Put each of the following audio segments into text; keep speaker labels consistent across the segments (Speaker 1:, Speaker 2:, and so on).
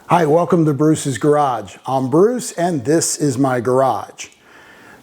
Speaker 1: Hi, welcome to Bruce's Garage. I'm Bruce and this is my garage.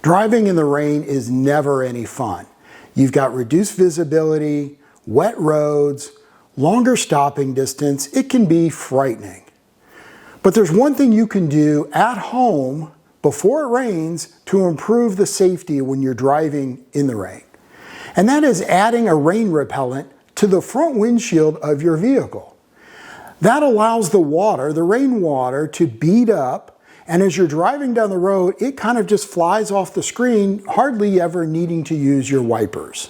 Speaker 1: Driving in the rain is never any fun. You've got reduced visibility, wet roads, longer stopping distance. It can be frightening. But there's one thing you can do at home before it rains to improve the safety when you're driving in the rain. And that is adding a rain repellent to the front windshield of your vehicle. That allows the rainwater to bead up, and as you're driving down the road, it kind of just flies off the screen, hardly ever needing to use your wipers.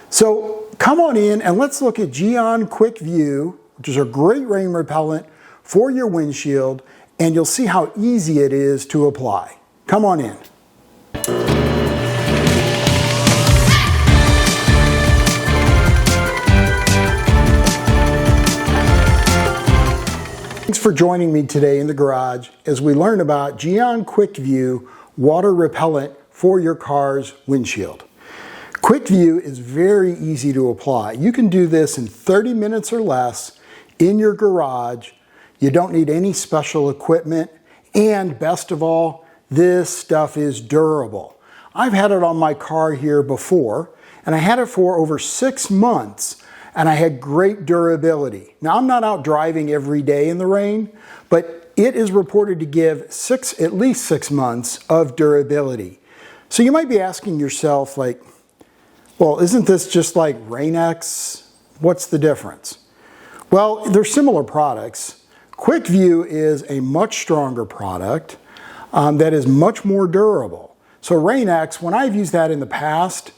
Speaker 1: So come on in and let's look at Gyeon Quick View, which is a great rain repellent for your windshield, and you'll see how easy it is to apply. Come on in. Thanks for joining me today in the garage as we learn about Gyeon Quick View water repellent for your car's windshield. Quick View is very easy to apply. You can do this in 30 minutes or less in your garage. You don't need any special equipment, and best of all, this stuff is durable. I've had it on my car here before, and I had it for over 6 months. And I had great durability. Now, I'm not out driving every day in the rain, but it is reported to give at least 6 months of durability. So you might be asking yourself, like, well, isn't this just like Rain-X? What's the difference? Well, they're similar products. Quick View is a much stronger product that is much more durable. So Rain-X, when I've used that in the past,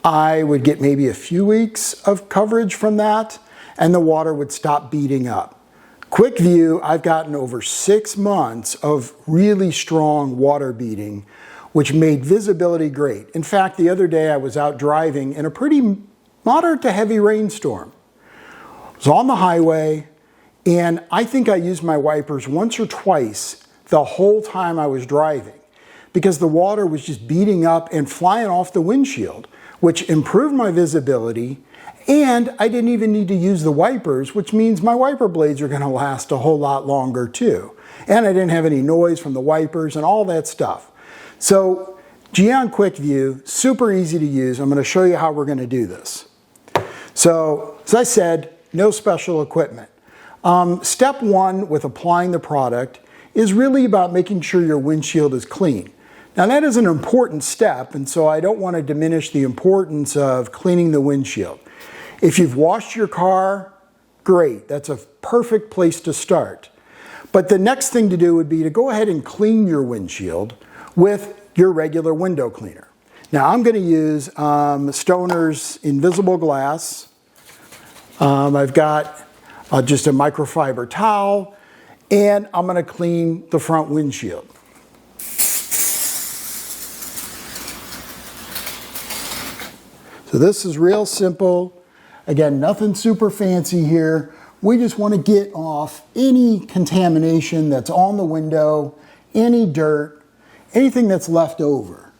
Speaker 1: I would get maybe a few weeks of coverage from that, and the water would stop beating up. Quick View, I've gotten over 6 months of really strong water beating, which made visibility great. In fact, the other day I was out driving in a pretty moderate to heavy rainstorm. I was on the highway, and I think I used my wipers once or twice the whole time I was driving, because the water was just beating up and flying off the windshield, which improved my visibility, and I didn't even need to use the wipers, which means my wiper blades are gonna last a whole lot longer too. And I didn't have any noise from the wipers and all that stuff. So Gyeon Quick View, super easy to use. I'm gonna show you how we're gonna do this. So, as I said, no special equipment. Step one with applying the product is really about making sure your windshield is clean. Now that is an important step, and so I don't want to diminish the importance of cleaning the windshield. If you've washed your car, great. That's a perfect place to start. But the next thing to do would be to go ahead and clean your windshield with your regular window cleaner. Now I'm going to use Stoner's Invisible Glass. I've got just a microfiber towel, and I'm going to clean the front windshield. So this is real simple. Again, nothing super fancy here. We just want to get off any contamination that's on the window, any dirt, anything that's left over.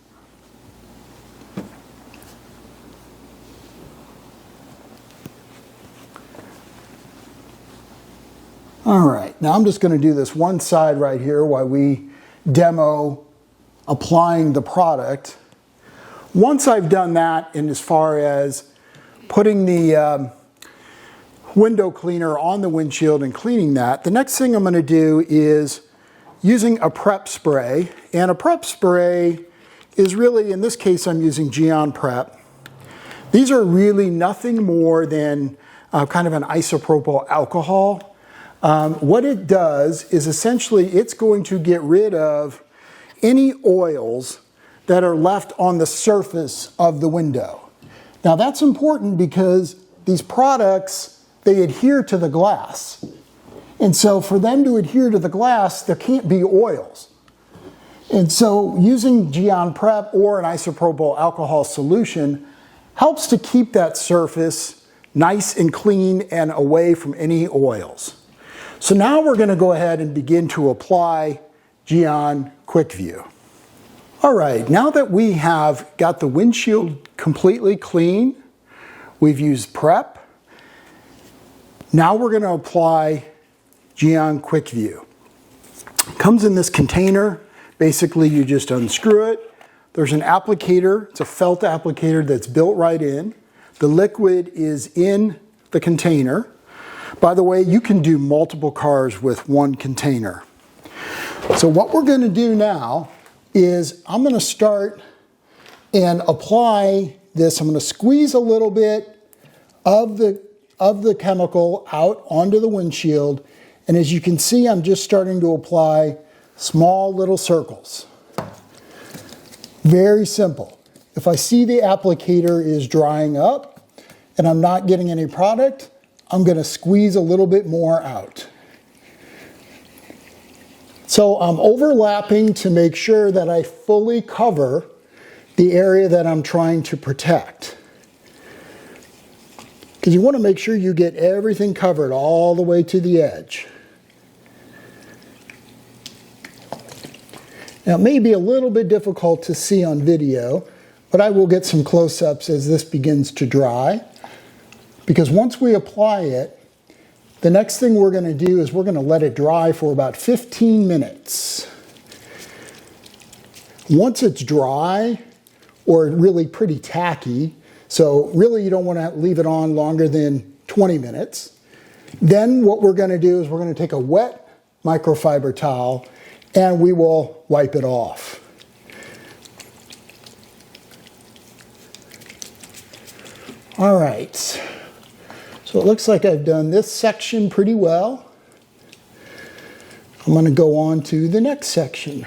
Speaker 1: All right, now I'm just going to do this one side right here while we demo applying the product. Once I've done that, and as far as putting the window cleaner on the windshield and cleaning that, the next thing I'm going to do is using a prep spray. And a prep spray is really, in this case, I'm using Gyeon Prep. These are really nothing more than kind of an isopropyl alcohol. What it does is essentially it's going to get rid of any oils that are left on the surface of the window. Now that's important because these products, they adhere to the glass. And so for them to adhere to the glass, there can't be oils. And so using Gyeon Prep or an isopropyl alcohol solution helps to keep that surface nice and clean and away from any oils. So now we're going to go ahead and begin to apply Gyeon Quick View. All right, now that we have got the windshield completely clean, we've used prep, now we're going to apply Gyeon Quick View. Comes in this container. Basically, you just unscrew it. There's an applicator. It's a felt applicator that's built right in. The liquid is in the container. By the way, you can do multiple cars with one container. So what we're going to do now is I'm going to start and apply this. I'm going to squeeze a little bit of the chemical out onto the windshield. And as you can see, I'm just starting to apply small little circles. Very simple. If I see the applicator is drying up and I'm not getting any product, I'm going to squeeze a little bit more out. So I'm overlapping to make sure that I fully cover the area that I'm trying to protect. Because you want to make sure you get everything covered all the way to the edge. Now it may be a little bit difficult to see on video, but I will get some close-ups as this begins to dry. Because once we apply it, the next thing we're going to do is we're going to let it dry for about 15 minutes. Once it's dry, or really pretty tacky, so really you don't want to leave it on longer than 20 minutes. Then what we're going to do is we're going to take a wet microfiber towel and we will wipe it off. All right, so it looks like I've done this section pretty well. I'm going to go on to the next section.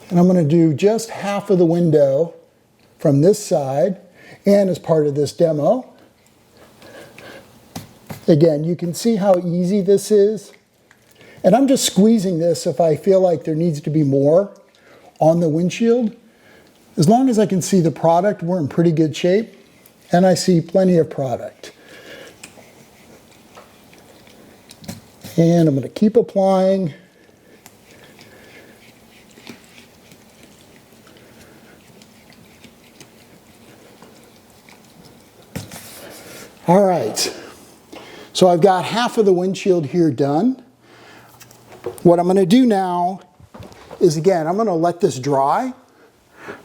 Speaker 1: And I'm going to do just half of the window from this side and as part of this demo. Again, you can see how easy this is. And I'm just squeezing this if I feel like there needs to be more on the windshield. As long as I can see the product, we're in pretty good shape. And I see plenty of product. And I'm going to keep applying. All right, so I've got half of the windshield here done. What I'm going to do now is, again, I'm going to let this dry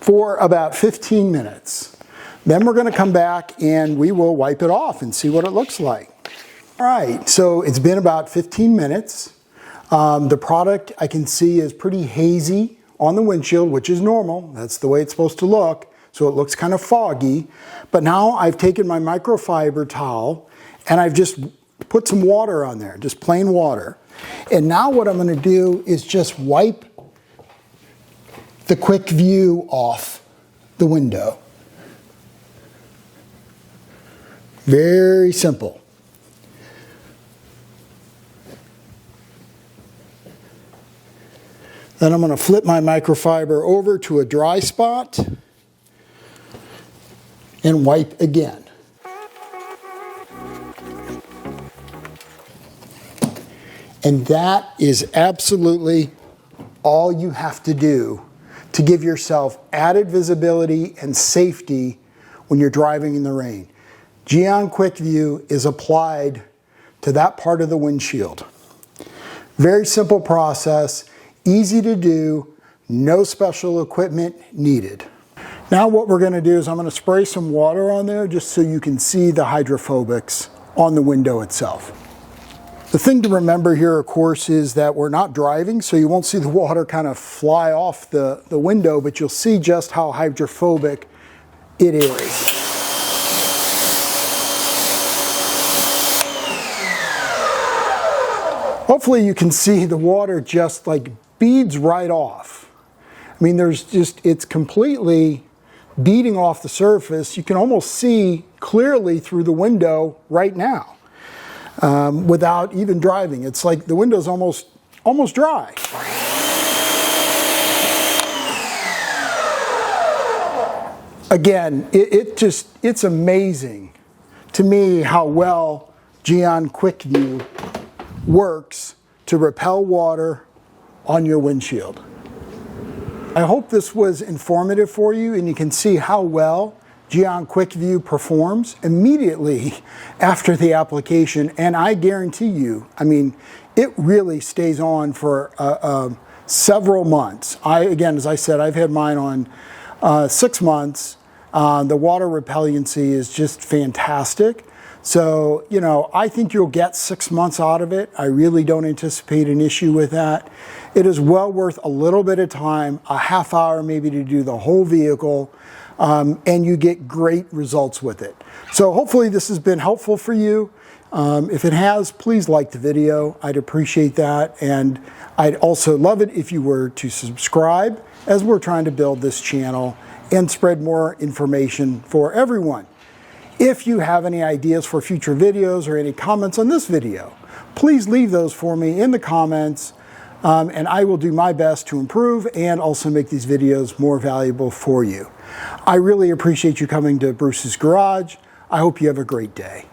Speaker 1: for about 15 minutes. Then we're going to come back and we will wipe it off and see what it looks like. All right, so it's been about 15 minutes. The product I can see is pretty hazy on the windshield, which is normal. That's the way it's supposed to look. So it looks kind of foggy. But now I've taken my microfiber towel and I've just put some water on there, just plain water. And now what I'm going to do is just wipe the Quick View off the window. Very simple. Then I'm going to flip my microfiber over to a dry spot and wipe again. And that is absolutely all you have to do to give yourself added visibility and safety when you're driving in the rain. Gyeon Quick View is applied to that part of the windshield. Very simple process, easy to do, no special equipment needed. Now what we're going to do is I'm going to spray some water on there just so you can see the hydrophobics on the window itself. The thing to remember here, of course, is that we're not driving, so you won't see the water kind of fly off the window, but you'll see just how hydrophobic it is. Hopefully you can see the water just like beads right off. I mean, it's completely beading off the surface. You can almost see clearly through the window right now without even driving. It's like the window's almost dry. Again, it's amazing to me how well Gyeon Quick View works to repel water on your windshield. I hope this was informative for you and you can see how well Gyeon Quick View performs immediately after the application, and I guarantee you, I mean, it really stays on for several months. Again, as I said, I've had mine on 6 months. The water repellency is just fantastic. So, you know, I think you'll get 6 months out of it. I really don't anticipate an issue with that. It is well worth a little bit of time, a half hour maybe, to do the whole vehicle, and you get great results with it. So hopefully this has been helpful for you. If it has, please like the video. I'd appreciate that. And I'd also love it if you were to subscribe, as we're trying to build this channel and spread more information for everyone. If you have any ideas for future videos or any comments on this video, please leave those for me in the comments, and I will do my best to improve and also make these videos more valuable for you. I really appreciate you coming to Bruce's Garage. I hope you have a great day.